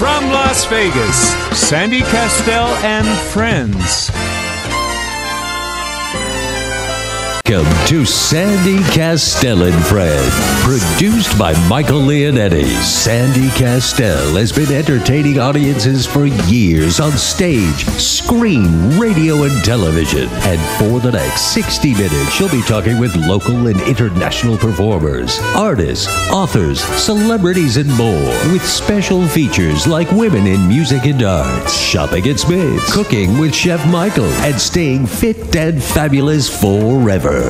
From Las Vegas, Sandy Kastel and friends. Welcome to Sandy Kastel and Friends, produced by Michael Leonetti. Sandy Kastel has been entertaining audiences for years on stage, screen, radio, and television. And for the next 60 minutes, she'll be talking with local and international performers, artists, authors, celebrities, and more, with special features like women in music and arts, shopping at Smith's, cooking with Chef Michael, and staying fit and fabulous forever.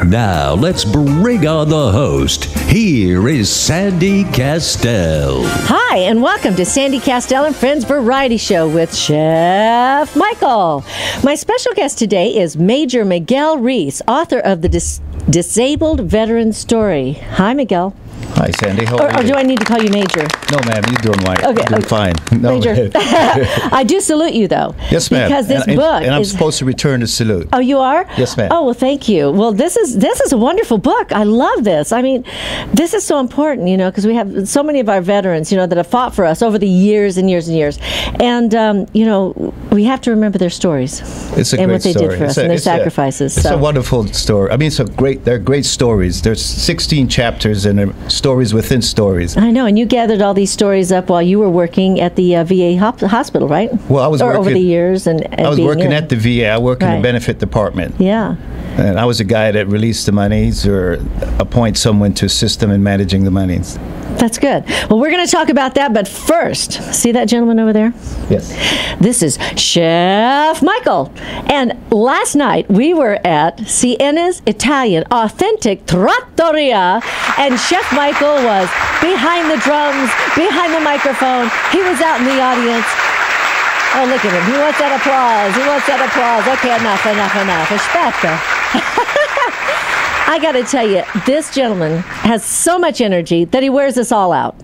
Now, let's bring on the host. Here is Sandy Kastel. Hi, and welcome to Sandy Kastel and Friends Variety Show with Chef Michael. My special guest today is Major Miguel Reese, author of the Disabled Veteran Story. Hi, Miguel. Hi, Sandy. How are you? Or do I need to call you Major? No, ma'am. You're doing right. Okay, You're doing fine. No, Major. I do salute you, though. Yes, ma'am. Because this book and I'm is... supposed to return the salute. Oh, you are? Yes, ma'am. Oh, well, thank you. Well, this is a wonderful book. I love this. I mean, this is so important, you know, because we have so many of our veterans, you know, that have fought for us over the years and years and years. And, you know, we have to remember their stories. It's a and great what they story. did for us and their sacrifices. It's a wonderful story. I mean, they're great stories. There's 16 chapters and stories within stories. I know, and you gathered all these stories up while you were working at the VA hospital, right? Well, I was working over the years, and I was working at the VA. I work in the benefit department. Yeah. And I was a guy that released the monies or appoint someone to assist them in managing the monies. That's good. Well, we're going to talk about that, but first, see that gentleman over there? Yes. This is Chef Michael. And last night, we were at Siena's Italian Authentic Trattoria, and Chef Michael was behind the drums, behind the microphone. He was out in the audience. Oh, look at him. He wants that applause. He wants that applause. Okay, enough. Aspetta. I got to tell you, this gentleman has so much energy that he wears us all out.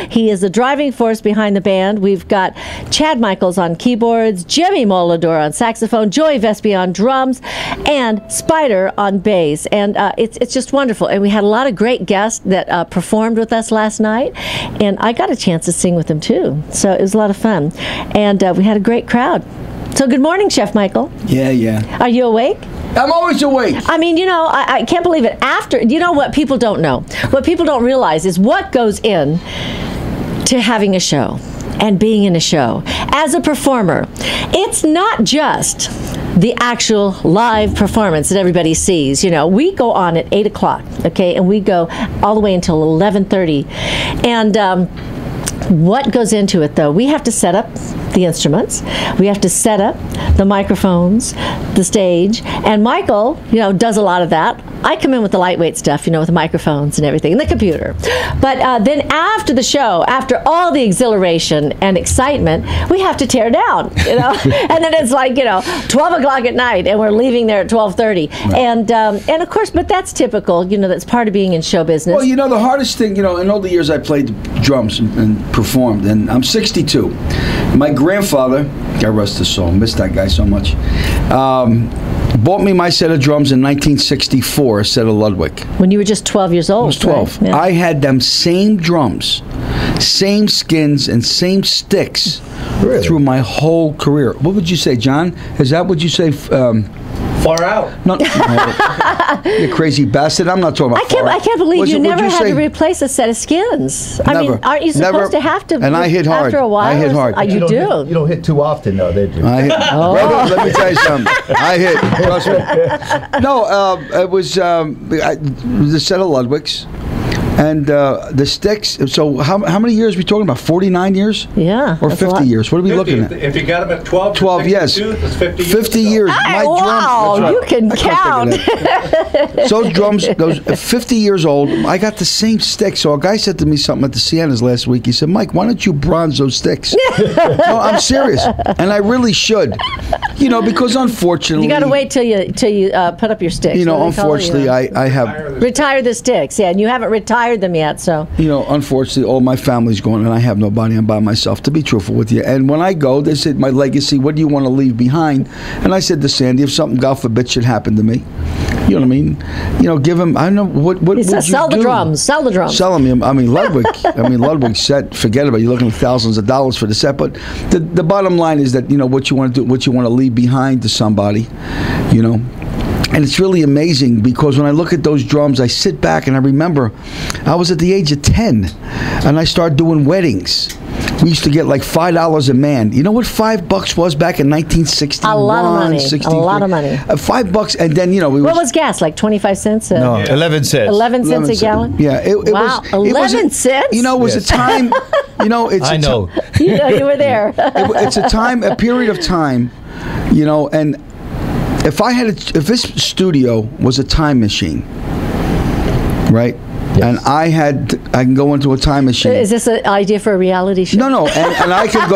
He is the driving force behind the band. We've got Chad Michaels on keyboards, Jimmy Molador on saxophone, Joey Vespi on drums, and Spider on bass. And it's just wonderful. And we had a lot of great guests that performed with us last night. And I got a chance to sing with them, too. So it was a lot of fun. And we had a great crowd. So good morning, Chef Michael. Yeah. Are you awake? I'm always awake. I mean, you know, I can't believe it. You know what people don't know? What people don't realize is what goes in to having a show and being in a show. As a performer, it's not just the actual live performance that everybody sees. You know, we go on at 8 o'clock, okay, and we go all the way until 11:30. And what goes into it, though? We have to set up the instruments. We have to set up the microphones, the stage, and Michael, you know, does a lot of that. I come in with the lightweight stuff, you know, with the microphones and everything, and the computer. But then after the show, after all the exhilaration and excitement, we have to tear down, you know. And then it's like, you know, 12 o'clock at night, and we're leaving there at 12:30. Right. And of course, but that's typical, you know, that's part of being in show business. Well, you know, the hardest thing, you know, in all the years I played drums and performed, and I'm 62. My grandfather, God rest his soul, miss that guy so much, bought me my set of drums in 1964, a set of Ludwig. When you were just 12 years old. I was 12. Right? Yeah. I had them same drums, same skins, and same sticks through my whole career. What would you say, John? Is that what you say? Far out. No, you crazy bastard. I'm not talking about I can't believe you never had to replace a set of skins. Never. I mean, aren't you supposed to have to? And I hit hard. After a while, I hit hard. You do. You don't hit too often, though, did you? I hit. Brother, let me tell you something. I hit. Trust me. No, it was the set of Ludwigs. And the sticks, so how many years are we talking about? 49 years? Yeah. Or 50 years? What are we looking at? If you got them at 12, 12, yes. It's 50 years. 50 years. Hey, wow, you can count. Those drums, those 50 years old, I got the same sticks. So a guy said to me something at the Sienas last week. He said, Mike, why don't you bronze those sticks? No, I'm serious. And I really should. You know, because unfortunately... You got to wait till you put up your sticks. You know, unfortunately, I have... Retire the sticks, yeah. And you haven't retired hired them yet. So unfortunately, all my family's gone, and I have nobody. I'm by myself, to be truthful with you. And when I go, they said, my legacy, what do you want to leave behind? And I said to Sandy, if something, God forbid, should happen to me, you know what I mean? Give him, I don't know, what would you sell the do? drums. Sell the drums. Sell them. I mean, Ludwig set, forget about it. You're looking at thousands of dollars for the set. But the bottom line is that, what you want to do, what you want to leave behind to somebody, And it's really amazing because when I look at those drums, I sit back and I remember I was at the age of 10 and I started doing weddings. We used to get like $5 a man. You know what $5 was back in 1961? A lot of money. 63? A lot of money. $5, and then what was gas, like 25 cents? No, 11 cents. 11 cents a gallon. Yeah, it wow, was. 11 cents. It was a time. It's. I know. You were there. It's a period of time, and if this studio was a time machine, right? Yes. And I can go into a time machine. Is this an idea for a reality show? No, and I can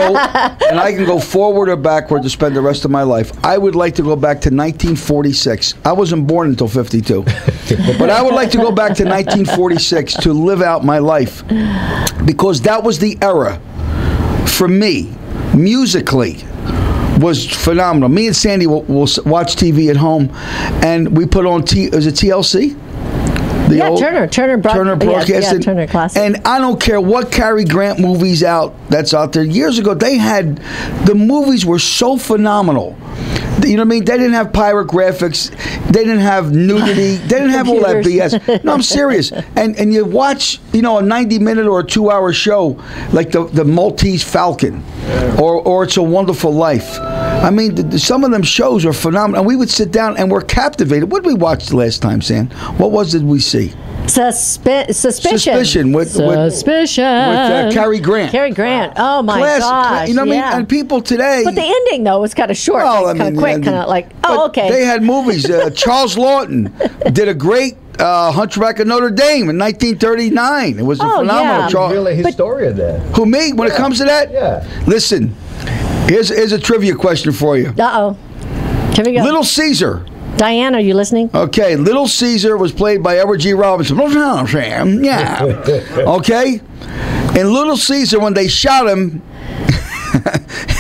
go forward or backward to spend the rest of my life. I would like to go back to 1946. I wasn't born until 52, but I would like to go back to 1946 to live out my life, because that was the era for me, musically. Was phenomenal. Me and Sandy will watch TV at home, and we put on is it TLC? Turner broadcasted. Yeah, Turner Classic. And I don't care what Cary Grant movies that's out there. Years ago, the movies were so phenomenal. You know what I mean? They didn't have pirate graphics. They didn't have nudity. They didn't have all that BS. No, I'm serious. And you watch, a 90-minute or a 2-hour show like the Maltese Falcon, or It's a Wonderful Life. I mean, some of them shows are phenomenal. And we would sit down and we're captivated. What did we watch the last time, Sam? What did we see? Suspicion. Suspicion with Cary Grant. Cary Grant. Oh my gosh! You know what I mean? And people today. But the ending though was kind of short, kind of quick, kind of like, okay. They had movies. Charles Lawton did a great Hunchback of Notre Dame in 1939. It was a phenomenal. Yeah. Really a historian then. Who, me? When it comes to that? Yeah. Listen, here's a trivia question for you. Here we go. Little Caesar. Diane, are you listening? Okay, Little Caesar was played by Edward G. Robinson. Yeah. Okay? In Little Caesar, when they shot him,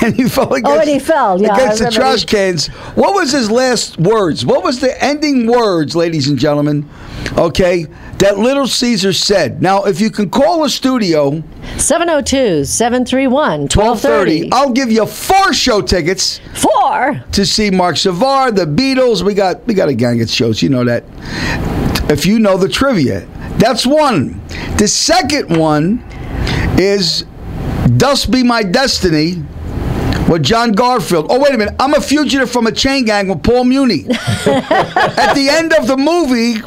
and he fell against the trash cans, what was his last words? What was the ending words, ladies and gentlemen? Okay, that Little Caesar said. Now, if you can call a studio, 702-731-1230. I'll give you 4 show tickets. 4 to see Mark Savard, the Beatles. We got a gang of shows. You know that. If you know the trivia, that's one. The second one is "Dust Be My Destiny" with John Garfield. Oh, wait a minute. I'm a fugitive from a chain gang with Paul Muni. At the end of the movie,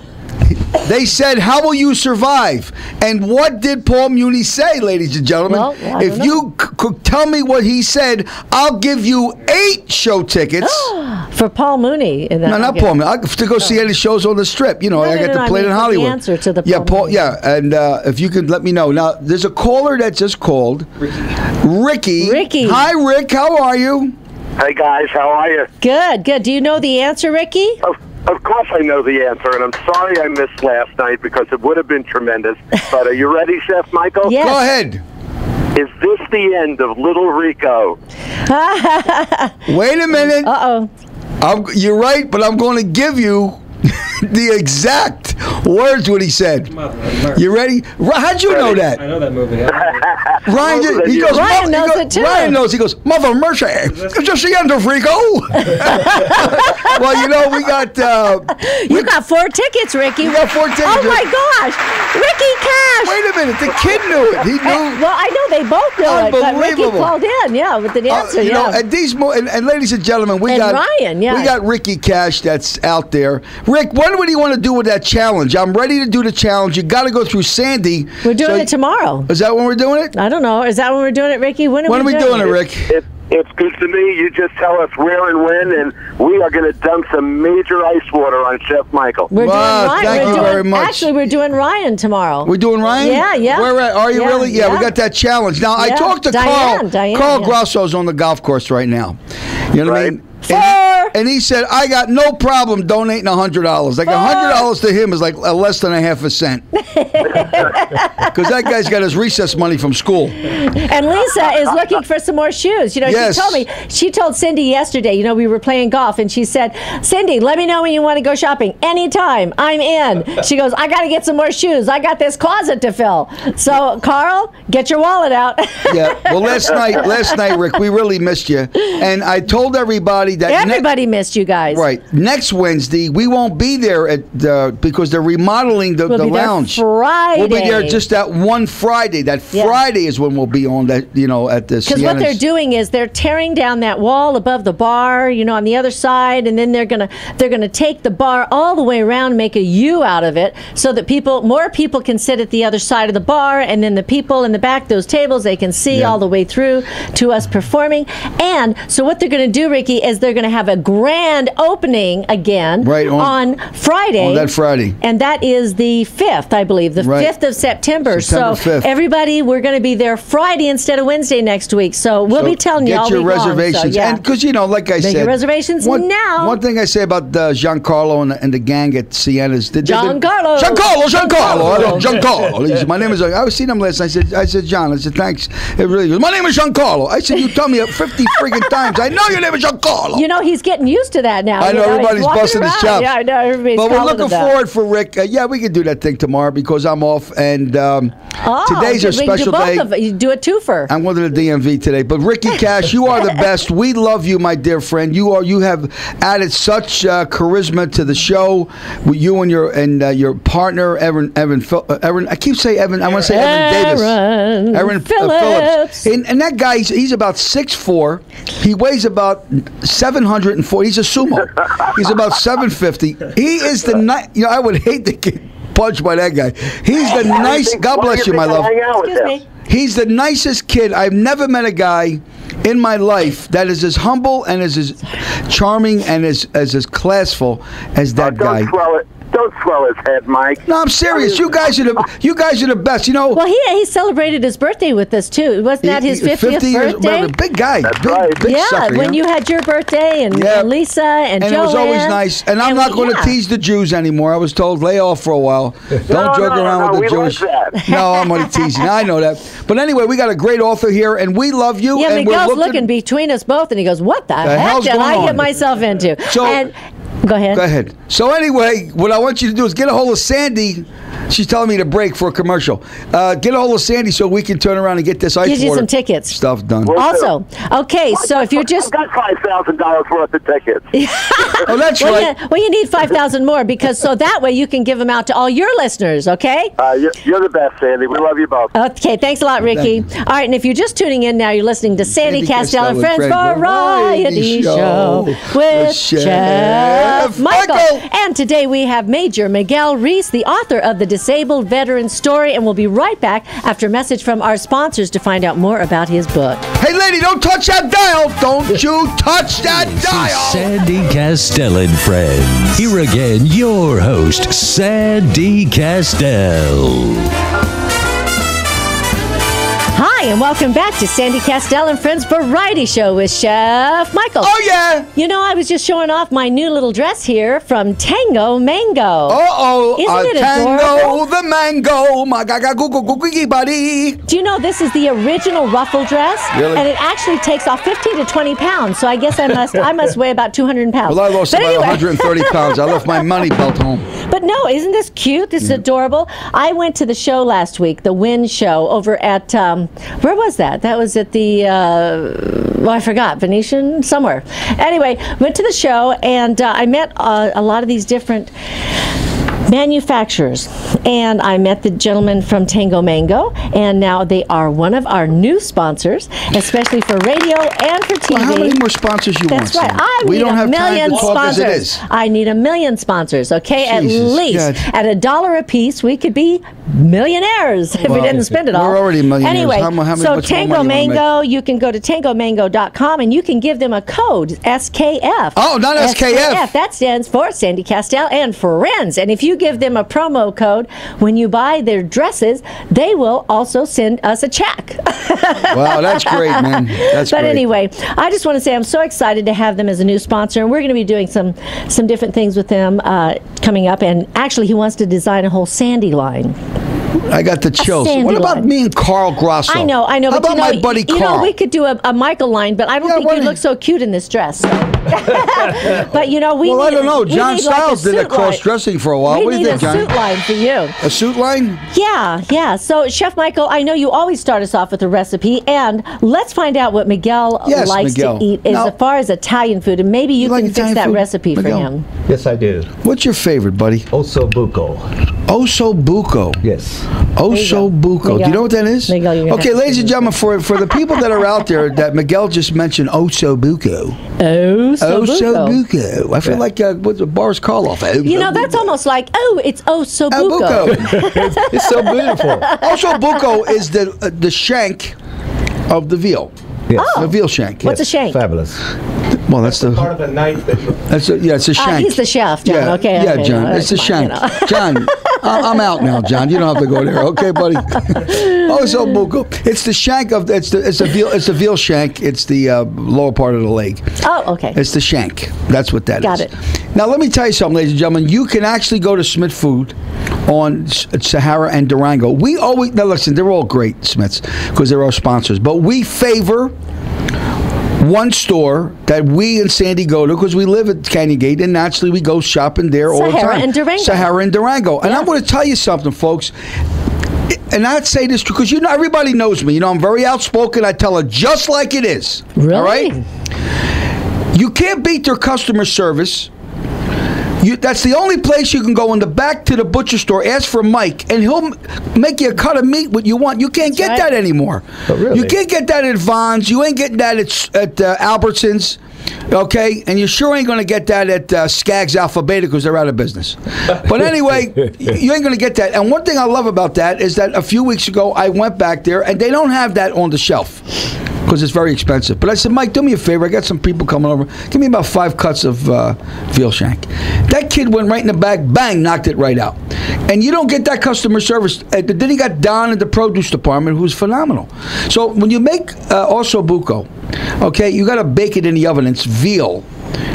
they said, "How will you survive?" And what did Paul Muni say, ladies and gentlemen? Well, if you could tell me what he said, I'll give you 8 show tickets. For Paul Mooney. No, not Paul Mooney. To go see any shows on the Strip. I got to play it in Hollywood. The answer to the Paul. Yeah, and if you could let me know. Now, there's a caller that just called. Ricky. Hi, Rick. How are you? Hey, guys. How are you? Good. Do you know the answer, Ricky? Of course I know the answer, and I'm sorry I missed last night because it would have been tremendous. But are you ready, Chef Michael? Yes. Go ahead. Is this the end of Little Rico? Wait a minute. Uh-oh. You're right, but I'm going to give you the exact words what he said. You ready? How'd you know that? I know that movie. Ryan knows it too. Ryan knows. He goes, "Mother mercy, it's just the end of Rico." Well, we got. You got 4 tickets, Ricky. We got 4 tickets. Oh my gosh, Ricky Cash. Wait a minute, the kid knew it. He knew. Well, I know they both knew it, but Ricky called in, with the answer. And these and ladies and gentlemen, we got Ryan. Yeah, we got Ricky Cash that's out there. Rick, what do you want to do with that challenge? I'm ready to do the challenge. You got to go through Sandy. We're doing it tomorrow. Is that when we're doing it? I don't know. Is that when we're doing it, Ricky? When are we doing it, Rick? It's good to me. You just tell us where and when, and we are going to dump some major ice water on Chef Michael. We're doing Ryan. Thank you very much. Actually, we're doing Ryan tomorrow. We're doing Ryan? Yeah. Are you really? Yeah, we got that challenge. Now, I talked to Carl. Carl Grosso's on the golf course right now. You know what I mean? And he said, "I got no problem donating $100. Like $100 to him is like less than a half a cent." Because that guy's got his recess money from school. And Lisa is looking for some more shoes. Yes. She told Cindy yesterday, we were playing golf, and she said, Cindy, let me know when you want to go shopping. Anytime. I'm in. She goes, I got to get some more shoes. I got this closet to fill. So, Carl, get your wallet out. Yeah. Well, last night, Rick, we really missed you. And I told everybody that... Everybody missed you guys. Right. Next Wednesday, we won't be there because they're remodeling the lounge. Friday. We'll be there just that one Friday. That Friday is when we'll be on that, at the Because what they're doing is they're tearing down that wall above the bar, on the other side, and then they're gonna take the bar all the way around and make a U out of it, so that more people can sit at the other side of the bar, and then the people in the back, those tables, they can see all the way through to us performing. And so what they're going to do, Ricky, is they're going to have a grand opening again on Friday. On that Friday. And that is the 5th, I believe, the 5th of September. So 5th. everybody, we're going to be there Friday instead of Wednesday next week. So we'll be telling you all get your week reservations. Long, so, And because, like I Make said, your reservations now. One thing I say about Giancarlo and the gang at Sienna's. Giancarlo. My name is. I was seeing him last night. I said, John. I said, thanks. It really goes, my name is Giancarlo. I said, you told me 50 friggin' times. I know your name is Giancarlo. He's getting used to that now. I know everybody's busting his chops. Yeah, I know everybody's. But we're looking forward for Rick. We can do that thing tomorrow because I'm off, and today's a special day. You do a twofer. I'm going to the DMV today. But Ricky Cash, you are the best. We love you, my dear friend. You have added such charisma to the show. You and your partner Evan. I keep saying Evan. I want to say Evan Davis. Aaron Phillips. And that guy, he's about 6'4". He weighs about 740. He's a sumo. He's about 750. He is the I would hate to get punched by that guy. He's the nice. God bless you, my love. Excuse me. He's the nicest kid. I've never met a guy in my life that is as humble and as charming and as classful as that guy. Don't swell his head, Mike. No, I'm serious. You guys are the best. Well, he celebrated his birthday with us too. Wasn't that his 50th birthday? Big guy. That's big, right. Big sucker, when you had your birthday and Lisa and Joanne. It was always nice. And I'm not going to tease the Jews anymore. I was told lay off for a while. Don't joke around with the Jewish. Like that. No, I'm only teasing. I know that. But anyway, we got a great author here, and we love you. Yeah, and Miguel's looking between us both, and he goes, "What the heck hell's did going I on?" get myself into?" Go ahead. Go ahead. So anyway, what I want you to do is get a hold of Sandy. She's telling me to break for a commercial. Get a hold of Sandy so we can turn around and get this ice Gives you water some tickets. stuff done. Also, okay, so if you're just... I've got $5,000 worth of tickets. Oh, that's right. Well, you need 5,000 more because so that way you can give them out to all your listeners, okay? You're the best, Sandy. We love you both. Okay, thanks a lot, Ricky. All right, and if you're just tuning in now, you're listening to Sandy Kastel and Friends Variety Show with Chef Michael. And today we have Major Miguel Reese, the author of The Disabled Veteran Story, and we'll be right back after a message from our sponsors to find out more about his book. Hey, lady, don't touch that dial. Don't you touch that dial. Sandy Kastel and Friends. Here again, your host, Sandy Kastel. Hi, and welcome back to Sandy Kastel and Friends Variety Show with Chef Michael. Oh, yeah. I was just showing off my new little dress here from Tango Mango. Uh-oh. Isn't it Tango adorable? the mango. My buddy. Do you know this is the original ruffle dress? Really? And it actually takes off 15 to 20 pounds. So I guess I must weigh about 200 pounds. Well, I lost about 130 pounds. I left my money belt home. But no, isn't this cute? This is adorable. I went to the show last week, the Win show, over at, where was that? That was at the, I forgot, Venetian, somewhere. Anyway, went to the show, and I met a lot of these different manufacturers, and I met the gentleman from Tango Mango, and now they are one of our new sponsors, especially for radio and for TV. Well, how many more sponsors you want? That's right. We don't have time to talk sponsors. as it is. I need 1 million sponsors. Okay, Jesus, at least God. at $1 a piece, we could be millionaires if we didn't spend it all. We're already millionaires. Anyway, How much so more Tango money you wanna Mango, you can go to tangomango.com and you can give them a code SKF. Oh, not SKF. That stands for Sandy Kastel and Friends. And if you give them a promo code when you buy their dresses, they will also send us a check. Wow, that's great, man. That's but great. anyway, I just want to say I'm so excited to have them as a new sponsor, and we're going to be doing some different things with them coming up. And actually, he wants to design a whole Sandy line. I got the chills. sandy What about line. me and Carl Grosso? I know. How But about my buddy Carl? You know, we could do a Michael line, but I don't think why you'd not? look so cute in this dress. But you know, we Well, need, I don't know. we John need like Stiles did a suit line. cross-dressing for a while. We What do you need think, a John? suit line for you. A suit line? Yeah. So, Chef Michael, I know you always start us off with a recipe, and let's find out what Miguel Yes, likes Miguel. to eat Now- as far as Italian food, and maybe you like can fix Italian that food, recipe for Miguel? him. Yes, I do. What's your favorite, buddy? Osso buco. Osso buco. Yes. Osso buco. Do you know what that is? Miguel, you're gonna Okay, have to ladies and do gentlemen, for the people that are out there that Miguel just mentioned Osso buco. Osso Osso buco. buco. I feel like what's the Boris Karloff? You know, that's almost like, it's Osso buco. buco. It's so beautiful. Osso buco is the shank of the veal. Yes. The veal shank. What's a shank? Fabulous. Well, that's the Part of the knife that you... it's a shank. He's the chef, John. Yeah, Okay. yeah, okay, John. no, It's the that's fine, shank. you know. John, I'm out now, John. You don't have to go there, okay, buddy? Osso buco. It's the shank of it's a veal shank. It's the lower part of the leg. Oh, okay. It's the shank. That's what that is. Got it. Now, let me tell you something, ladies and gentlemen. You can actually go to Smith Food on Sahara and Durango. We always, now listen, they're all great, Smiths, because they're our sponsors. But we favor one store that we in Sandy go to because we live at Canyon Gate, and naturally we go shopping there all the time. Sahara and Durango. Sahara and Durango. And Yeah. I'm going to tell you something, folks. And I'd say this because everybody knows me. I'm very outspoken. I tell it just like it is. Really? All right? You can't beat their customer service. That's the only place you can go in the back to the butcher store, ask for Mike, and he'll make you a cut of meat what you want. You can't get right. that anymore. Oh, really? You can't get that at Vaughn's. You ain't getting that at Albertsons. Okay, and you sure ain't going to get that at Skaggs Alpha Beta because they're out of business. But anyway, you ain't going to get that. And one thing I love about that is that a few weeks ago I went back there and they don't have that on the shelf because it's very expensive. But I said, Mike, do me a favor. I got some people coming over. Give me about 5 cuts of veal shank. That kid went right in the back, bang, knocked it right out. And you don't get that customer service. Then he got Don in the produce department, who's phenomenal. So when you make osso buco, okay, you got to bake it in the oven. It's veal.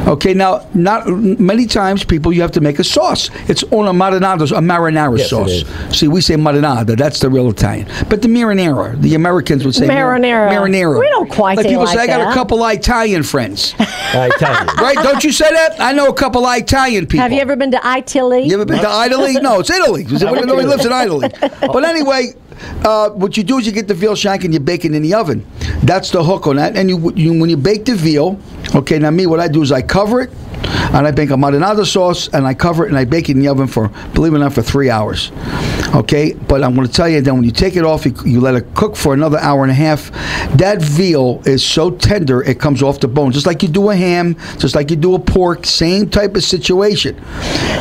Okay, now, not many times, people, you have to make a sauce. It's on a marinara Yes, sauce. it is. See, we say marinara. That's the real Italian. But the marinara, the Americans would say Marinara. Marinara. We don't quite say people like say, I got that. a couple of Italian friends. Italian. Right? Don't you say that? I know a couple of Italian people. Have you ever been to Italy? You ever been to Italy? No, it's Italy. Nobody lives in Italy. But anyway, what you do is you get the veal shank and you bake it in the oven. That's the hook on that. And you when you bake the veal, okay, now me, what I do is I cover it, and I make a marinara sauce, and I cover it, and I bake it in the oven for, believe it or not, for 3 hours. Okay? But I'm going to tell you, then when you take it off, you let it cook for another hour and a half. That veal is so tender, it comes off the bone. Just like you do a ham, just like you do a pork, same type of situation.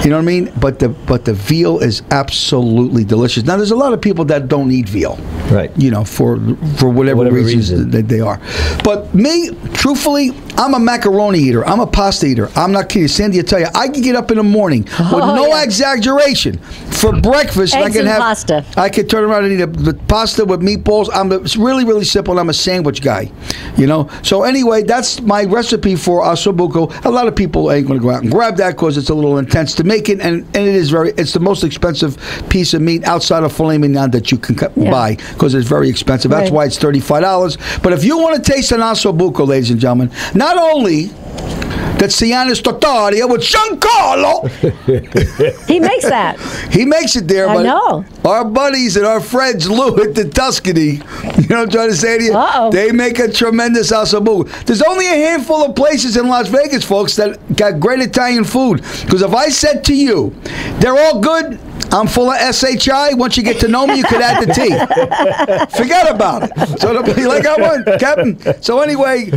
You know what I mean? But the veal is absolutely delicious. Now, there's a lot of people that don't eat veal. Right. You know, for whatever reasons that they are. But me, truthfully, I'm a macaroni eater. I'm a pasta eater. I'm not kidding. Sandy, I tell you, I can get up in the morning with no exaggeration for breakfast. Eggs I can and have pasta. I can turn around and eat the pasta with meatballs. It's really, really simple. I'm a sandwich guy, you know. So anyway, that's my recipe for ossobuco. A lot of people ain't going to go out and grab that because it's a little intense to make it, and it is it's the most expensive piece of meat outside of filet mignon that you can buy because it's very expensive. That's Right. why it's $35. But if you want to taste an ossobuco, ladies and gentlemen, not only that Sianis Tottaria with Giancarlo. He makes that. He makes it there, I but know. our buddies and our friends Lou at the Tuscany, you know what I'm trying to say to you? Uh-oh. They make a tremendous ossobuco. There's only a handful of places in Las Vegas, folks, that got great Italian food. Because if I said to you, they're all good, I'm full of SHI. Once you get to know me, you could add the T. Forget about it. So you like that one, Captain? So anyway,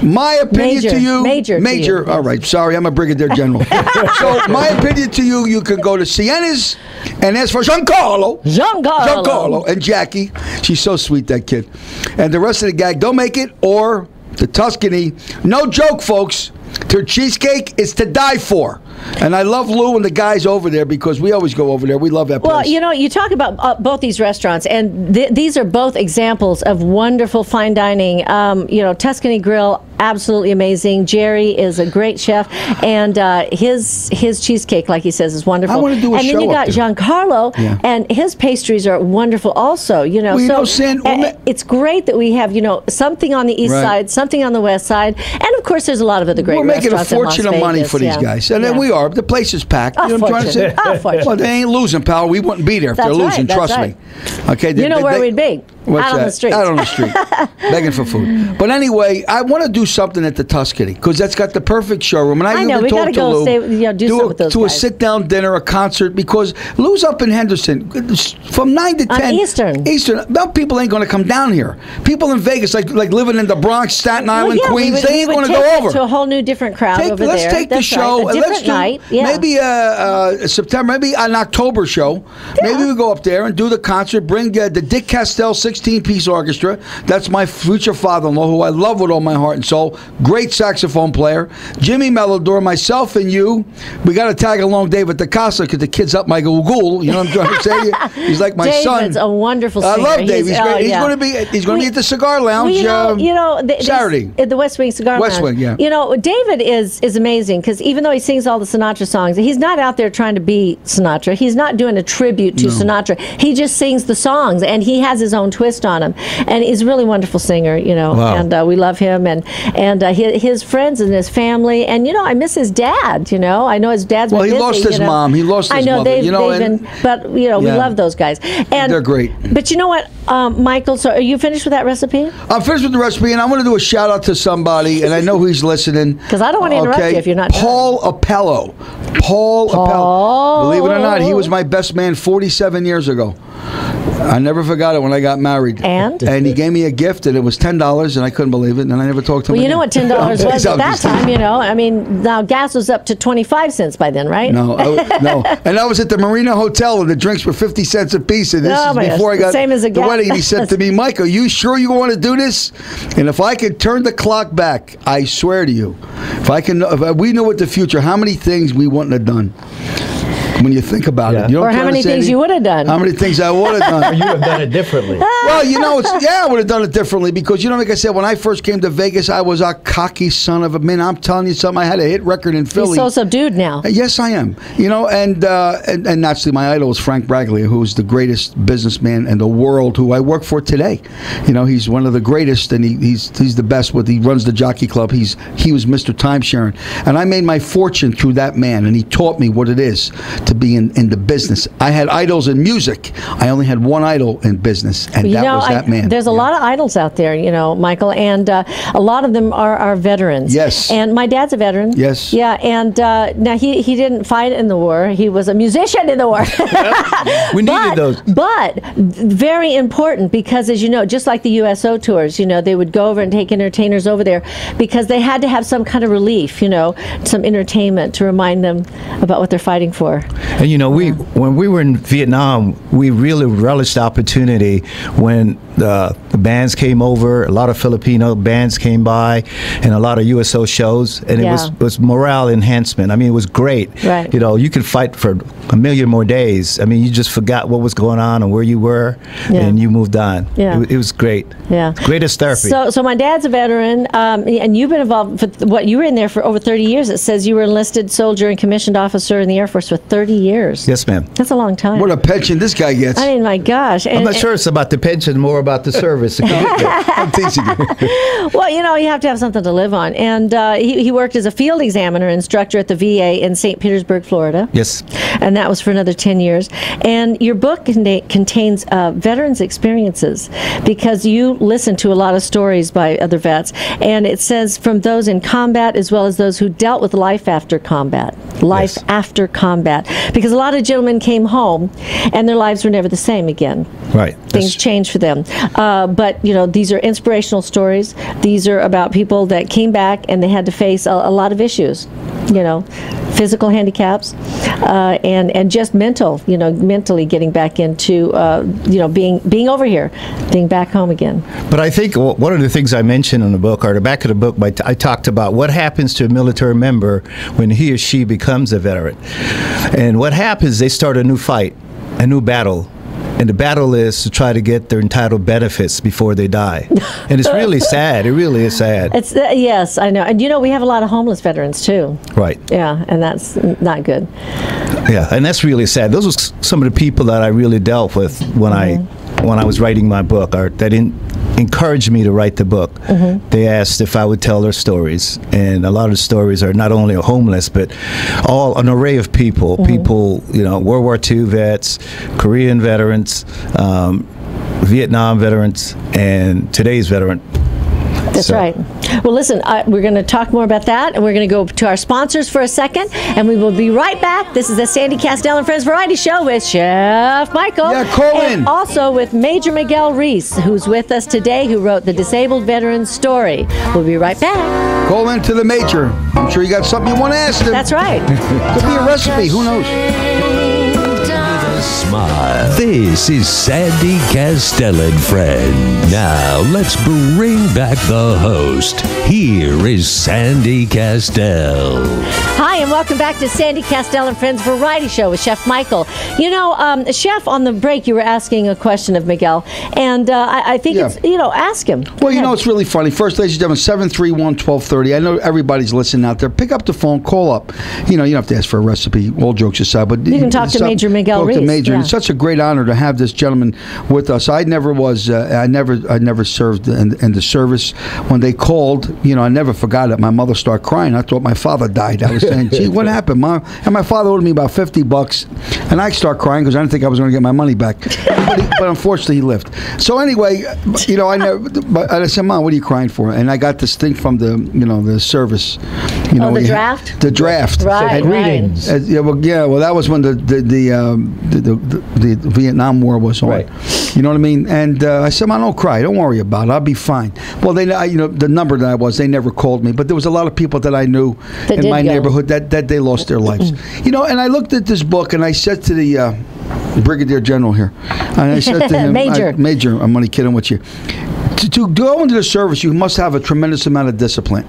my opinion to you. Major to you. All right. Sorry, I'm a brigadier general. So my opinion to you, you can go to Sienna's and ask for Giancarlo. Giancarlo and Jackie. She's so sweet, that kid. And the rest of the gang, don't make it, or the Tuscany. No joke, folks. Their cheesecake is to die for. And I love Lou and the guys over there because we always go over there. We love that place. Well, you know, you talk about both these restaurants, and these are both examples of wonderful fine dining. You know, Tuscany Grill, absolutely amazing. Jerry is a great chef, and his cheesecake, like he says, is wonderful. I wanna do a and then show you got up there. Giancarlo, Yeah. and his pastries are wonderful also. You know, Well, you so know, San- it's great that we have something on the east Right. side, something on the west side, and of course there's a lot of other great We're making a restaurants in Las fortune of money Vegas, for these yeah. guys, and Yeah. then we are. The place is packed. You know what I'm trying to say? Fortune. Well, they ain't losing, pal. We wouldn't be there if That's they're losing. right, that's Trust right. me. Okay. You know where we'd be? What's Out on that? the streets. Out on the street, begging for food. But anyway, I want to do something at the Tuscany because that's got the perfect showroom. And I know, even we talked gotta to go Lou, do something with those to a guys. sit-down dinner, a concert, because Lou's up in Henderson from 9 to On 10. Eastern. No, people ain't going to come down here. People in Vegas, like living in the Bronx, Staten Island, Well, Queens, we they ain't would going to take go it over. to a whole new different crowd over Let's there. take the That's show. right. A and let's different do night. Yeah. maybe September, maybe an October show. Maybe we go up there and do the concert. Bring the Dick Kastel 16-piece orchestra. That's my future father-in-law, who I love with all my heart and soul. Great saxophone player. Jimmy Melodor, myself, and you. We got to tag along David DeCosta because the kid's up my ghoul. You know what I'm trying to say? He's like my son. David's a wonderful I singer. love Dave. He's great. He's yeah. going to be at the Cigar Lounge. Saturday. At the West Wing Cigar Lounge. West Wing, yeah. You know, David is amazing because even though he sings all the Sinatra songs, he's not out there trying to be Sinatra. He's not doing a tribute to Sinatra. He just sings the songs, and he has his own twist on them. And he's a really wonderful singer, you know. Wow. And we love him and his friends and his family. And you know, I miss his dad. You know, I know his dad's. Well, been he busy, lost his you know. mom. He lost his I know mother, they've, you know, they've and- been, but you know, we Yeah. love those guys. And They're great. But you know what, Michael? So are you finished with that recipe? I'm finished with the recipe, and I want to do a shout out to somebody, and I know who's listening. 'Cause I don't wanna interrupt you if you're not done. Paul Appello. Paul Appello. Believe it or not, he was my best man 47 years ago. I never forgot it when I got married. And he gave me a gift, and it was $10, and I couldn't believe it, and I never talked to him. well, you know again. what $10 was at I'm that just time. kidding. You know, I mean, now gas was up to 25 cents by then, right? No, no. And I was at the Marina Hotel, and the drinks were 50 cents a piece. And this Oh, is my gosh. before I got Same as a the gas- wedding. And he said to me, "Mike, are you sure you want to do this? And if I could turn the clock back, I swear to you, if we knew what the future, how many things we wouldn't have done." When you think about Yeah. it, you know Or what I'm how trying many to say things to you would have done. How many things I would have done? You have done it differently. Well, you know, I would have done it differently because, you know, like I said, when I first came to Vegas, I was a cocky son of a man. I'm telling you something. I had a hit record in Philly. He's so subdued now. Yes, I am. You know, and naturally, my idol is Frank Braglia, who's the greatest businessman in the world, who I work for today. You know, he's one of the greatest, and he's the best. He runs the Jockey Club. He was Mr. Timesharing, and I made my fortune through that man, and he taught me what it is to be in the business. I had idols in music. I only had one idol in business, and You that know, was that man. There's a lot of idols out there, you know, Michael, and a lot of them are veterans. Yes. And my dad's a veteran. Yes. Yeah, and now he didn't fight in the war. He was a musician in the war. We needed those. But very important because, as you know, just like the USO tours, you know, they would go over and take entertainers over there because they had to have some kind of relief, you know, some entertainment to remind them about what they're fighting for. And you know, when we were in Vietnam, we really relished the opportunity when the bands came over. A lot of Filipino bands came by, and a lot of USO shows, and Yeah. it was morale enhancement. I mean, it was great. Right. You know, you could fight for a million more days. I mean, you just forgot what was going on and where you were, Yeah. and you moved on. Yeah. It was great. Yeah. Greatest therapy. So my dad's a veteran, and you've been involved for you were in there for over 30 years. It says you were enlisted soldier and commissioned officer in the Air Force for 30 years. Yes, ma'am. That's a long time. What a pension this guy gets. I mean, my gosh. I'm not sure it's about the pension, more about the service. I'm teasing you. Well, you know, you have to have something to live on. And he worked as a field examiner instructor at the VA in St. Petersburg, Florida. Yes. And that was for another 10 years. And your book contains veterans' experiences because you listen to a lot of stories by other vets. And it says from those in combat as well as those who dealt with life after combat. Life Yes. after combat. Because a lot of gentlemen came home and their lives were never the same again. Right. Things changed for them. But, you know, these are inspirational stories. These are about people that came back and they had to face a lot of issues, you know, physical handicaps and just mental, you know, mentally getting back into, you know, being over here, being back home again. But I think one of the things I mentioned in the book, or the back of the book, I talked about what happens to a military member when he or she becomes a veteran. And what happens, they start a new fight, a new battle. And the battle is to try to get their entitled benefits before they die. And it's really sad. It really is sad. It's yes, I know. And we have a lot of homeless veterans too. Right. Yeah, and that's not good. Yeah, and that's really sad. Those were some of the people that I really dealt with when I was writing my book, or that encouraged me to write the book. They asked if I would tell their stories, and a lot of the stories are not only homeless, but an array of people. People, World War II vets, Korean veterans, Vietnam veterans, and today's veteran. That's right. Well, listen, we're going to talk more about that, and we're going to go to our sponsors for a second, and we will be right back. This is the Sandy Kastel and Friends Variety Show with Chef Michael. Yeah, call and in. Also with Major Miguel Reese, who's with us today, who wrote The Disabled Veteran's Story. We'll be right back. Call in to the Major. I'm sure you got something you want to ask him. That's right. Could be a recipe. Who knows? Smile. This is Sandy Kastel and Friends. Now let's bring back the host. Here is Sandy Kastel. Hi, and welcome back to Sandy Kastel and Friends Variety Show with Chef Michael. Chef, on the break, you were asking a question of Miguel, and I think it's, ask him. Well, it's really funny. First, ladies and gentlemen, 731-1230. I know everybody's listening out there. Pick up the phone, call up. You don't have to ask for a recipe, all jokes aside. But you can talk to Major Miguel Reese. Major. Yeah. It's such a great honor to have this gentleman with us. I never served in the service. When they called, I never forgot it. My mother started crying. I thought my father died. I was saying, gee, what happened, Mom? And my father owed me about $50, and I started crying because I didn't think I was going to get my money back. But unfortunately, he lived. So anyway, I said, Mom, what are you crying for? And I got this thing from the service. The draft? The draft. Right. Greetings. Well, that was when the Vietnam War was on. Right. You know what I mean? And I said, "Man, don't cry. Don't worry about it. I'll be fine." Well, the number that I was, they never called me, but there was a lot of people that I knew in my neighborhood that they lost their lives. And I looked at this book and I said to the Brigadier General here, and I said to him, Major, I'm only kidding with you. To go into the service, you must have a tremendous amount of discipline.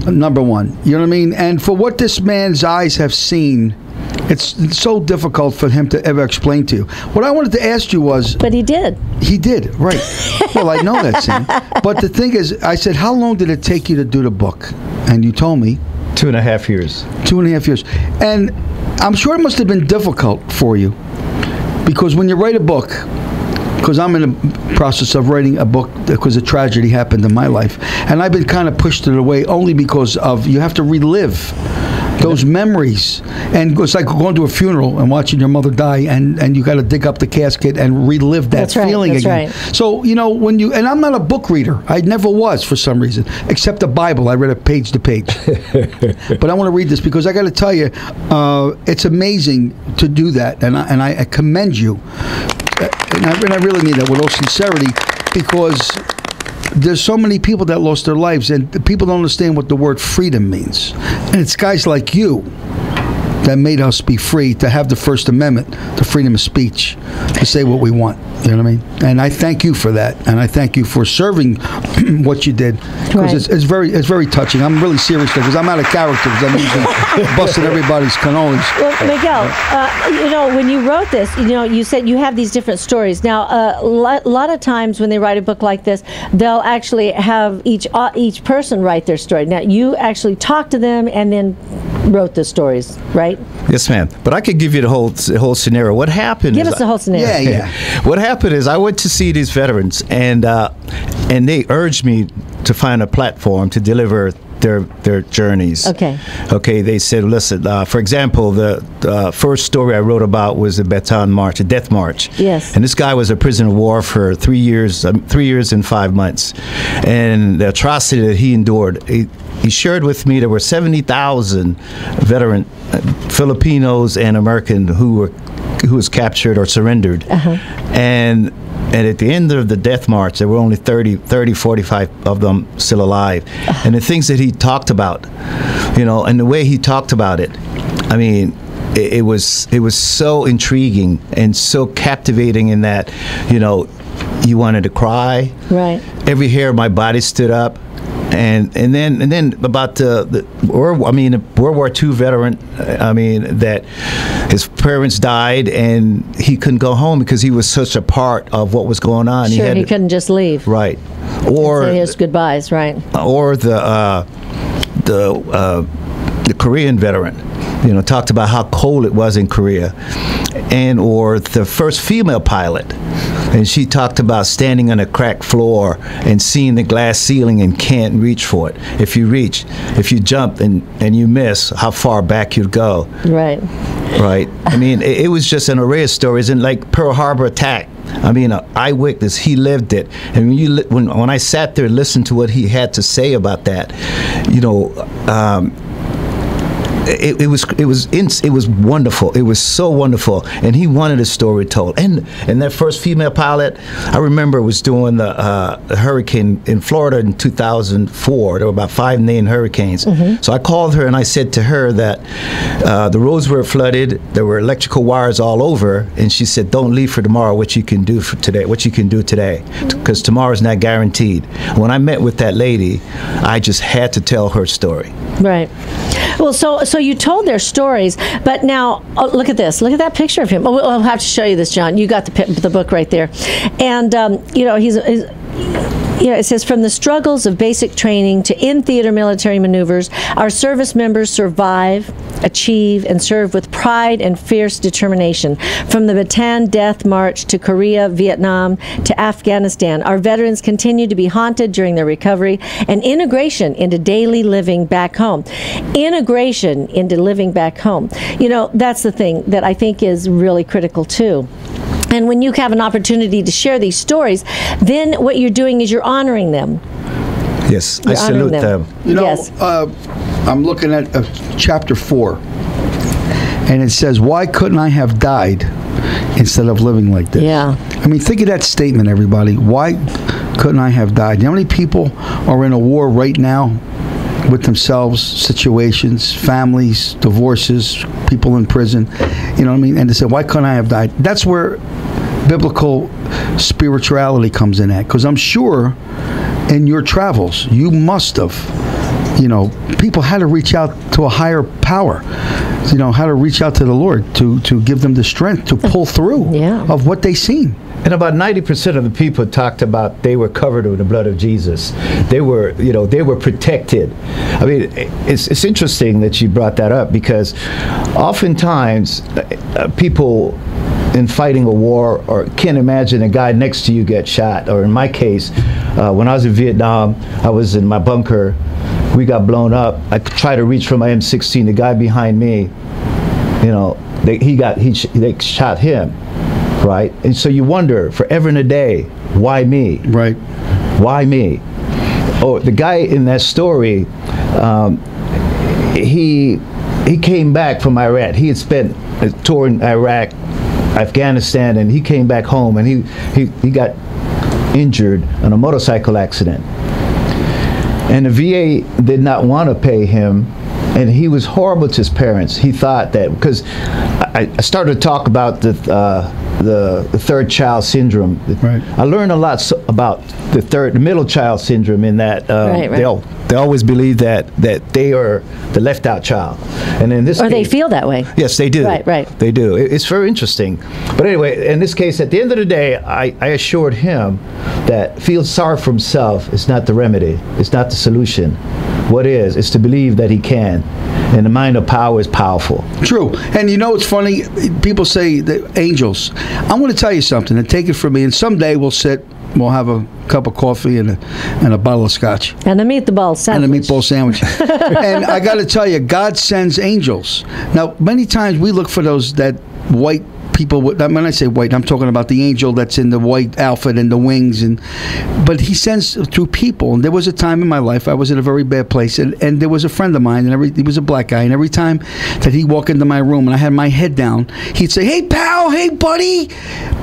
Number one, you know what I mean? And for what this man's eyes have seen, it's so difficult for him to ever explain to you. What I wanted to ask you was... But he did. He did, right. Well, I know that, Sam. But the thing is, I said, how long did it take you to do the book? And you told me... 2.5 years. 2.5 years. And I'm sure it must have been difficult for you. Because when you write a book... Because I'm in the process of writing a book because a tragedy happened in my life. And I've been kind of pushed it away only because of you have to relive those memories. And it's like going to a funeral and watching your mother die, and you got to dig up the casket and relive that feeling again. Right. So, when you, and I'm not a book reader. I never was for some reason, except the Bible. I read it page to page. But I want to read this because I got to tell you, it's amazing to do that. And I commend you. And I really mean that with all sincerity, because there's so many people that lost their lives, and people don't understand what the word freedom means. And it's guys like you that made us be free to have the First Amendment, the freedom of speech, to say what we want. You know what I mean? And I thank you for that, and I thank you for serving what you did, because it's very touching. I'm really serious because I'm out of character because I'm usually busting everybody's cannolis. Well, Miguel, when you wrote this, you said you have these different stories. Now, a lot of times when they write a book like this, they'll actually have each person write their story. Now, you actually talked to them and then wrote the stories, right? Yes, ma'am. But I could give you the whole scenario. What happened? Give us the whole scenario. Yeah. What happened is I went to see these veterans, and they urged me to find a platform to deliver their journeys. Okay. They said, listen. For example, the first story I wrote about was the Bataan March, a death march. Yes. And this guy was a prisoner of war for 3 years, 3 years and 5 months, and the atrocity that he endured. He shared with me there were 70,000 veteran Filipinos and American who was captured or surrendered. And at the end of the death march, there were only 45 of them still alive. And the things that he talked about, and the way he talked about it, I mean, it was so intriguing and so captivating in that, you wanted to cry. Right. Every hair of my body stood up. and then about the World War II veteran. That his parents died and he couldn't go home because he was such a part of what was going on. Sure, he couldn't just leave. Right. Or say his goodbyes. Right. Or the Korean veteran. Talked about how cold it was in Korea, or the first female pilot, and she talked about standing on a cracked floor and seeing the glass ceiling and can't reach for it. If you jump and you miss, how far back you'd go. Right. Right. It was just an array of stories, and like Pearl Harbor attack. An eyewitness, he lived it, and when I sat there and listened to what he had to say about that, it was wonderful. It was so wonderful, and he wanted a story told. And that first female pilot, I remember, was doing the hurricane in Florida in 2004. There were about 5 named hurricanes. Mm-hmm. So I called her and I said to her that the roads were flooded. There were electrical wires all over, and she said, "Don't leave for tomorrow. What you can do today, because tomorrow's not guaranteed." When I met with that lady, I just had to tell her story. Right. Well, so you told their stories, but now look at this. Look at that picture of him. I'll have to show you this, John. You got the book right there, and he's it says, from the struggles of basic training to in-theater military maneuvers, our service members survive, achieve, and serve with pride and fierce determination. From the Bataan Death March to Korea, Vietnam, to Afghanistan, our veterans continue to be haunted during their recovery and integration into daily living back home. Integration into living back home. That's the thing that I think is really critical, too. And when you have an opportunity to share these stories, then what you're doing is you're honoring them. Yes, I salute them. Yes. I'm looking at chapter 4, and it says, "Why couldn't I have died instead of living like this?" Yeah. Think of that statement, everybody. Why couldn't I have died? You know how many people are in a war right now with themselves, situations, families, divorces, people in prison, and they say, why couldn't I have died? That's where biblical spirituality comes in at, because I'm sure in your travels you must have, people had to reach out to a higher power, how to reach out to the Lord to give them the strength to pull through of what they seen. And about 90% of the people talked about they were covered with the blood of Jesus. They were protected. It's interesting that you brought that up, because oftentimes people in fighting a war or can't imagine a guy next to you get shot. Or in my case, when I was in Vietnam, I was in my bunker. We got blown up. I tried to reach for my M16. The guy behind me, they shot him. Right, and so you wonder forever and a day, why me? Right, why me? Oh, the guy in that story, he came back from Iraq. He had spent a tour in Iraq, Afghanistan, and he came back home, and he got injured in a motorcycle accident, and the VA did not want to pay him. And he was horrible to his parents. He thought that, because I started to talk about the third child syndrome. Right. I learned a lot about the middle child syndrome, in that they always believe that they are the left out child, and in this case, they feel that way. Yes, they do. Right. They do. It's very interesting. But anyway, in this case, at the end of the day, I assured him that feel sorry for himself is not the remedy. It's not the solution. What is to believe that he can, and the mind of power is powerful. True. And it's funny, people say that angels. I want to tell you something, and take it from me, and someday we'll have a cup of coffee and a bottle of scotch. And a meatball sandwich. And I got to tell you, God sends angels. Now, many times we look for that white people. When I say white, I'm talking about the angel that's in the white outfit and the wings. But he sends through people. And there was a time in my life I was in a very bad place, and there was a friend of mine, and he was a black guy, and every time that he walked into my room and I had my head down, he'd say, "Hey, pal, hey, buddy.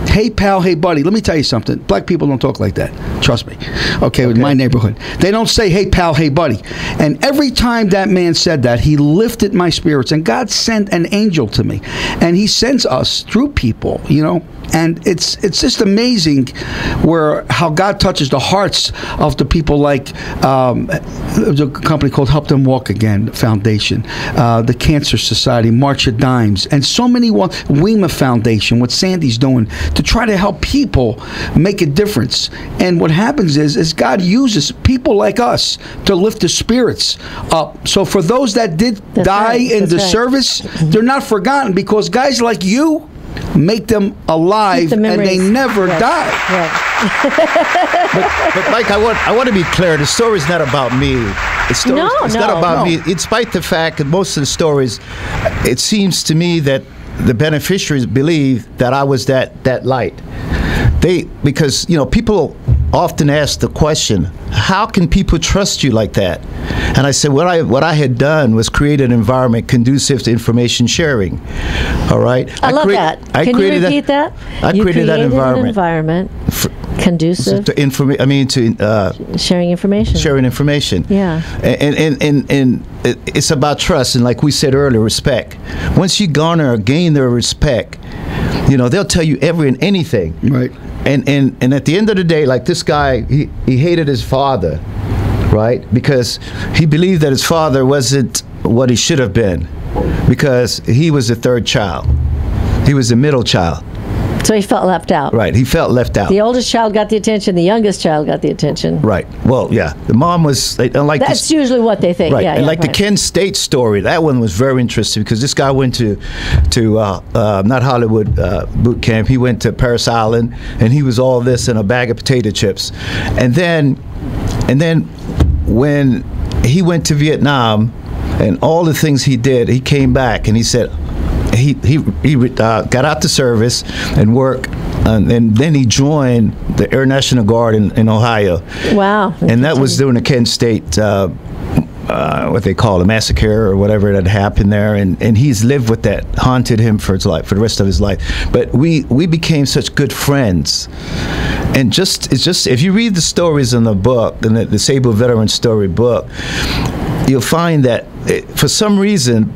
Hey, pal, hey, buddy. Let me tell you something. Black people don't talk like that. Trust me. Okay, with my neighborhood. They don't say, hey, pal, hey, buddy. And every time that man said that, he lifted my spirits. And God sent an angel to me. And he sends us through people, you know. And it's just amazing how God touches the hearts of the people, like there's a company called Help Them Walk Again Foundation, the Cancer Society, March of Dimes, and so many WEMA Foundation, what Sandy's doing to try to help people make a difference. And what happens is God uses people like us to lift the spirits up. So for those that did die in the service, they're not forgotten, because guys like you make them alive and they never die. But Mike, I want to be clear. The story's not about me. It's not about me. In spite the fact that most of the stories, it seems to me that the beneficiaries believe that I was that light. Because people often ask the question, how can people trust you like that? And I said, what I had done was create an environment conducive to information sharing. All right. I love that. Can you repeat that? I created that environment conducive to sharing information. Sharing information. Yeah. And it's about trust, and like we said earlier, respect. Once you gain their respect, they'll tell you anything. Right. And at the end of the day, like this guy, he hated his father, right? Because he believed that his father wasn't what he should have been, because he was the third child. He was the middle child. So he felt left out. Right, he felt left out. The oldest child got the attention, the youngest child got the attention. Right. Well, yeah. The mom was, that's usually what they think. Right. Yeah, and the Kent State story, that one was very interesting, because this guy went to not Hollywood boot camp. He went to Paris Island, and he was all this in a bag of potato chips. And then when he went to Vietnam and all the things he did, he came back and he said, he got out the service and worked, and then he joined the Air National Guard in Ohio. Wow. And that was during the Kent State, what they call a massacre or whatever that happened there. And he's lived with that, haunted him for the rest of his life. But we became such good friends. And it's just, if you read the stories in the book, in the Disabled Veteran Story book, you'll find that for some reason,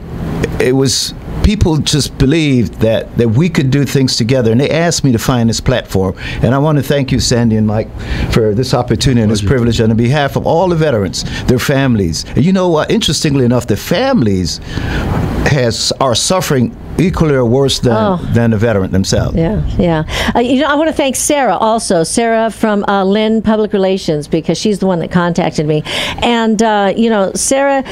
it was, people just believed that we could do things together, and they asked me to find this platform. And I want to thank you, Sandy and Mike, for this opportunity and this privilege, and on behalf of all the veterans, their families. And you know what? Interestingly enough, the families are suffering equally or worse than the veteran themselves. Yeah. I want to thank Sarah also. Sarah from Lynn Public Relations, because she's the one that contacted me. And Sarah,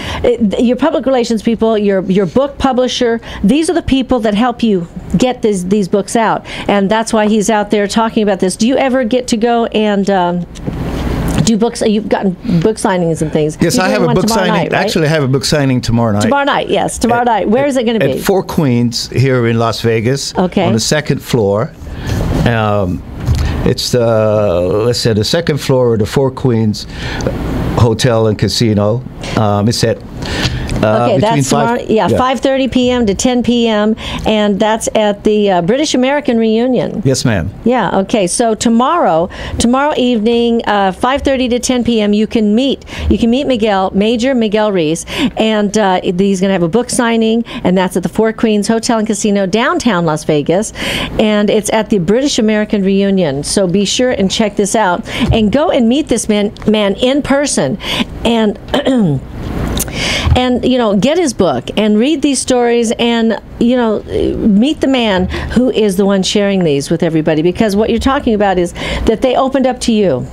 your public relations people, your book publisher, these are the people that help you get these books out. And that's why he's out there talking about this. Do you ever get to go and do books? You've gotten book signings and things. Yes, I have a book signing. Night, right? Actually, I have a book signing tomorrow night. Tomorrow night, yes. Tomorrow night. Where is it going to be? At Four Queens here in Las Vegas. Okay. On the second floor. It's the second floor of the Four Queens Hotel and Casino. It's at okay, that's tomorrow. 5:30 p.m. to 10 p.m. and that's at the British American Reunion. Yes, ma'am. Yeah. Okay. So tomorrow evening, 5:30 to 10 p.m. You can meet Major Miguel Reese, and he's going to have a book signing, and that's at the Four Queens Hotel and Casino, downtown Las Vegas, and it's at the British American Reunion. So be sure and check this out, and go and meet this man in person, and. And get his book and read these stories, and meet the man who is the one sharing these with everybody, because what you're talking about is that they opened up to you.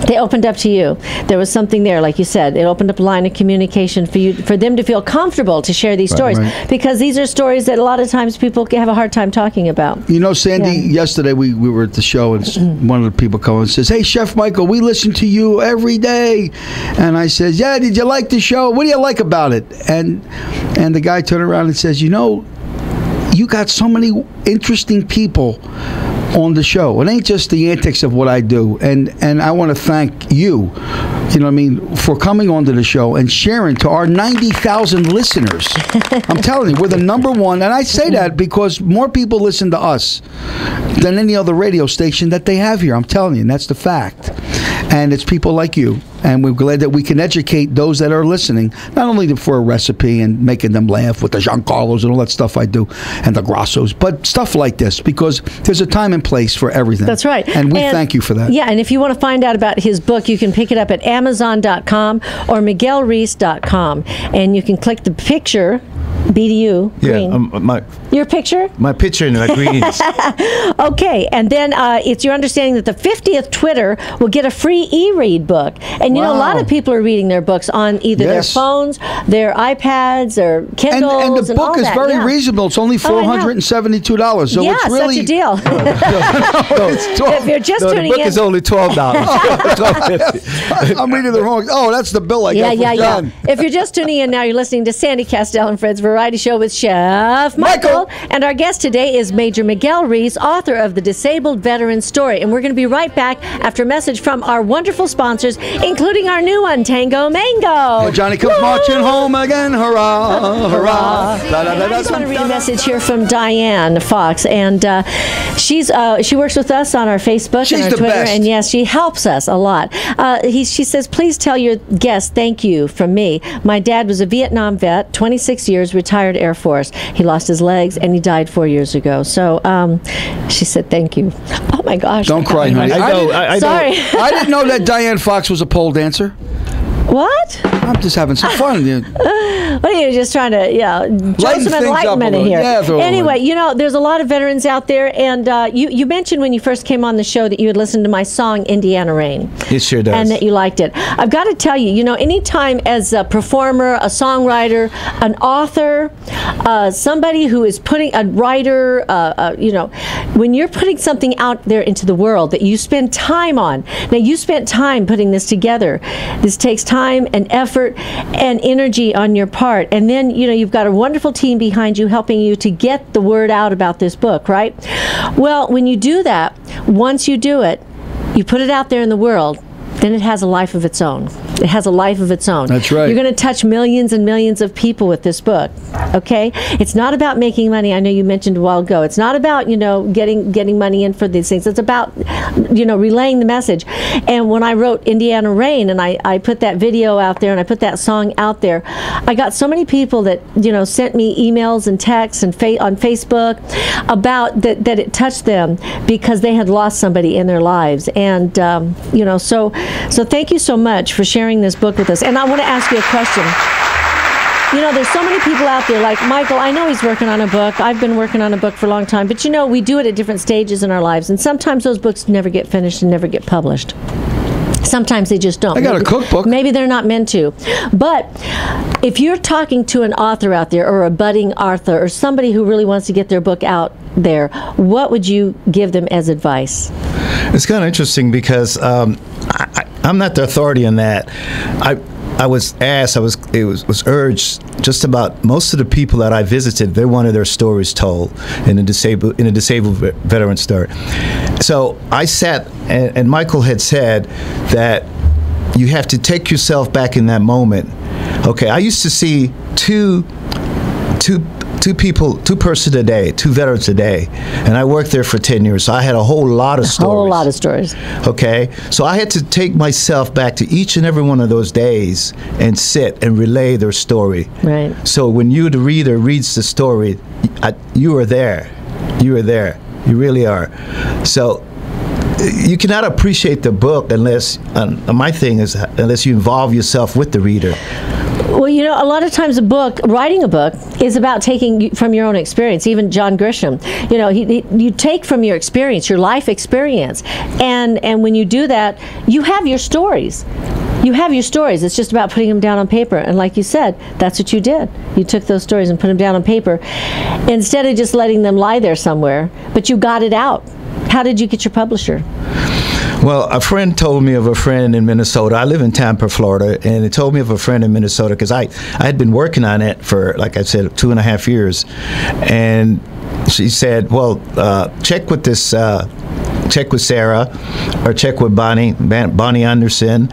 They opened up to you. There was something there, like you said. It opened up a line of communication for them to feel comfortable to share these stories, because these are stories that a lot of times people have a hard time talking about. Sandy, yesterday we were at the show, and one of the people comes and says, "Hey, Chef Michael, we listen to you every day." And I says, "Yeah, did you like the show? What do you like about it?" And the guy turned around and says, "You got so many interesting people on the show. It ain't just the antics of what I do. And I want to thank you, you know what I mean, for coming onto the show and sharing to our 90,000 listeners. I'm telling you, we're the number one. And I say that because more people listen to us than any other radio station that they have here. I'm telling you, and that's the fact. And it's people like you. And we're glad that we can educate those that are listening, not only for a recipe and making them laugh with the Giancarlos and all that stuff I do, and the Grassos, but stuff like this, because there's a time and place for everything. That's right. And we thank you for that. Yeah, and if you want to find out about his book, you can pick it up at Amazon.com or MiguelReese.com. And you can click the picture, BDU, green. Your picture? My picture in the greens. Okay, and then it's your understanding that the 50th Twitter will get a free e-read book. And you know, a lot of people are reading their books on either their phones, their iPads, or Kindles, and the book is very reasonable. It's only $472. So it's really such a deal. If you're just tuning in, the book is only $12. I'm reading the wrong. Oh, that's the bill I got from John. If you're just tuning in now, you're listening to Sandy Kastel and Friends Variety Show with Chef Michael. And our guest today is Major Miguel Reese, author of The Disabled Veteran Story. And we're going to be right back after a message from our wonderful sponsors, including our new one, Tango Mango. Hey, Johnny comes marching home again. Hurrah, hurrah. I just want to read a message here from Diane Fox. And she works with us on our Facebook and our Twitter. Best. And yes, she helps us a lot. She says, please tell your guest thank you from me. My dad was a Vietnam vet, 26 years, retired Air Force. He lost his legs and he died 4 years ago. So she said thank you. Oh my gosh. Don't cry, honey. Sorry. I didn't know that Diane Fox was a pole dancer. What? I'm just having some fun. What are you just trying to, show some enlightenment in here? Yeah, anyway, you know, there's a lot of veterans out there, and you mentioned when you first came on the show that you had listened to my song, Indiana Rain. It sure does. And that you liked it. I've got to tell you, you know, anytime as a performer, a songwriter, an author, somebody who is putting, a writer, you know, when you're putting something out there into the world that you spend time on. Now, you spent time putting this together. This takes time and effort and energy on your part, and then you know you've got a wonderful team behind you helping you to get the word out about this book, right? Well, when you do that, once you do it, you put it out there in the world, then it has a life of its own. It has a life of its own. That's right. You're going to touch millions and millions of people with this book, okay? It's not about making money. I know you mentioned a while ago. It's not about, you know, getting money in for these things. It's about, you know, relaying the message. And when I wrote Indiana Rain and I put that video out there and I put that song out there, I got so many people that, you know, sent me emails and texts and on Facebook about that it touched them because they had lost somebody in their lives. And, you know, so thank you so much for sharing this book with us. And I want to ask you a question. You know, there's so many people out there like Michael. I know he's working on a book. I've been working on a book for a long time. But, you know, we do it at different stages in our lives. And sometimes those books never get finished and never get published. Sometimes they just don't. I got a cookbook. Maybe they're not meant to. But if you're talking to an author out there or a budding author or somebody who really wants to get their book out there, what would you give them as advice? It's kind of interesting because I'm not the authority on that. I was asked, it was urged, just about most of the people that I visited, they wanted their stories told in a disabled veteran story. So I sat, and Michael had said that you have to take yourself back in that moment. Okay, I used to see two persons a day, two veterans a day, and I worked there for 10 years, so I had a whole lot of stories. A whole lot of stories. Okay, so I had to take myself back to each and every one of those days and sit and relay their story. Right. So when you, the reader, reads the story, you are there. You are there. You really are. So you cannot appreciate the book unless, my thing is, unless you involve yourself with the reader. Well, you know, a lot of times writing a book is about taking from your own experience. Even John Grisham, you know, you take from your experience, your life experience. And when you do that, you have your stories. You have your stories. It's just about putting them down on paper. And like you said, that's what you did. You took those stories and put them down on paper instead of just letting them lie there somewhere. But you got it out. How did you get your publisher? Well, a friend told me of a friend in Minnesota. I live in Tampa, Florida, and he told me of a friend in Minnesota because I had been working on it for, like I said, 2.5 years. And she said, well, check with this. Check with Sarah, or check with Bonnie Anderson,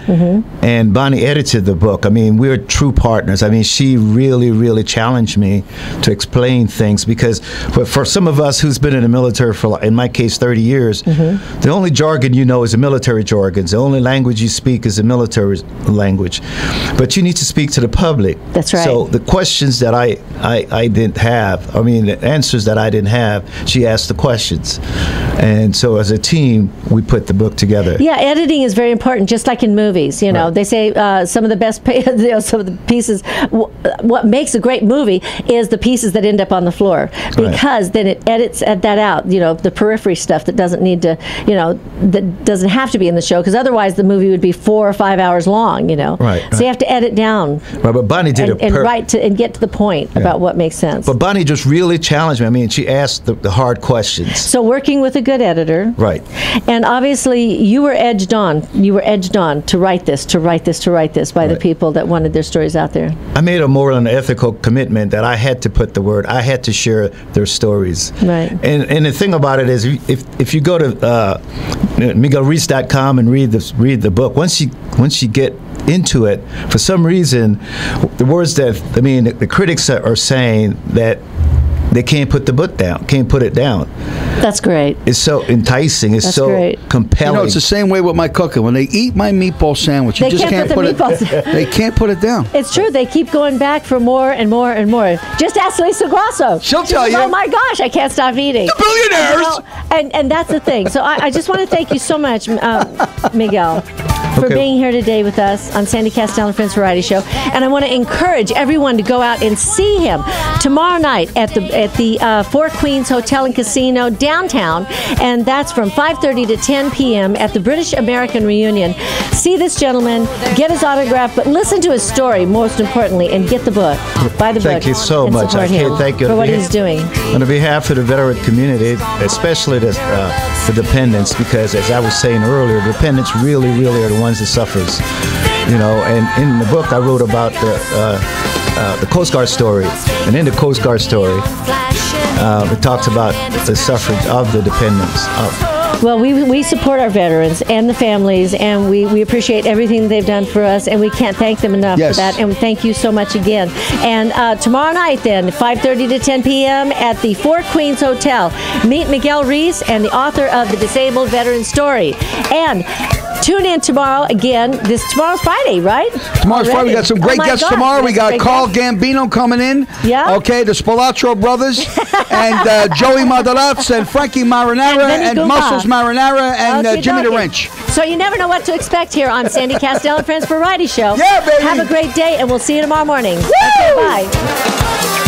and Bonnie edited the book. I mean, we're true partners. I mean, she really, really challenged me to explain things because for some of us who's been in the military for, in my case, 30 years, the only jargon you know is the military jargon. The only language you speak is the military language. But you need to speak to the public. That's right. So the questions that I didn't have, I mean, the answers that I didn't have, she asked the questions. And so as a team, we put the book together. Yeah, editing is very important, just like in movies. You know, Right. they say some of the best, some of the pieces. What makes a great movie is the pieces that end up on the floor, because then it edits that out. You know, the periphery stuff that doesn't need to, you know, that doesn't have to be in the show, because otherwise the movie would be 4 or 5 hours long. You know, so you have to edit down. Right, but Bonnie did and get to the point about what makes sense. But Bonnie just really challenged me. I mean, she asked the hard questions. So working with a good editor, Right. And obviously, you were edged on. You were edged on to write this by the people that wanted their stories out there. I made a moral and ethical commitment that I had to put the word. I had to share their stories. Right. And the thing about it is, if you go to MiguelReese.com and read the book, once you get into it, for some reason, the words that the critics are saying that they can't put the book down, can't put it down. That's great. It's so enticing. It's so great. compelling. You know, it's the same way with my cooking. When they eat my meatball sandwich, you They just can't can't put put the it. They can't put it down. It's true. They keep going back for more and more and more. Just ask Lisa Grasso. She'll She tell says, you. Oh my gosh, I can't stop eating. The billionaires. You know, and that's the thing. So I just want to thank you so much, Miguel, for Okay. being here today with us on Sandy Kastel and Friends Variety Show. And I want to encourage everyone to go out and see him tomorrow night at the Four Queens Hotel and Casino downtown, and that's from 5:30 to 10 p.m. at the British American Reunion. See this gentleman, get his autograph, but listen to his story most importantly, and get the book. Buy the book. Thank you so and much. support I can't him thank you for what he's doing. On behalf of the veteran community, especially the dependents, because as I was saying earlier, dependents really are the ones that suffers. You know, and in the book I wrote about the Coast Guard story, and in the Coast Guard story, it talks about the suffrage of the dependents. Well, we support our veterans and the families, and we appreciate everything they've done for us, and we can't thank them enough for that, and thank you so much again. And tomorrow night then, 5:30 to 10 p.m. at the Four Queens Hotel, meet Miguel Reese and the author of The Disabled Veteran Story. And tune in tomorrow again. Tomorrow's Friday, right? Tomorrow's Friday. We got some great guests tomorrow. We got Carl Gambino coming in. Yeah. Okay, the Spilotro brothers, and Joey Madarazzi, and Frankie Marinara, and Muscles Marinara, and Jimmy the Wrench. So you never know what to expect here on Sandy Kastel and Friends Variety Show. Yeah, baby. Have a great day, and we'll see you tomorrow morning. Okay, bye.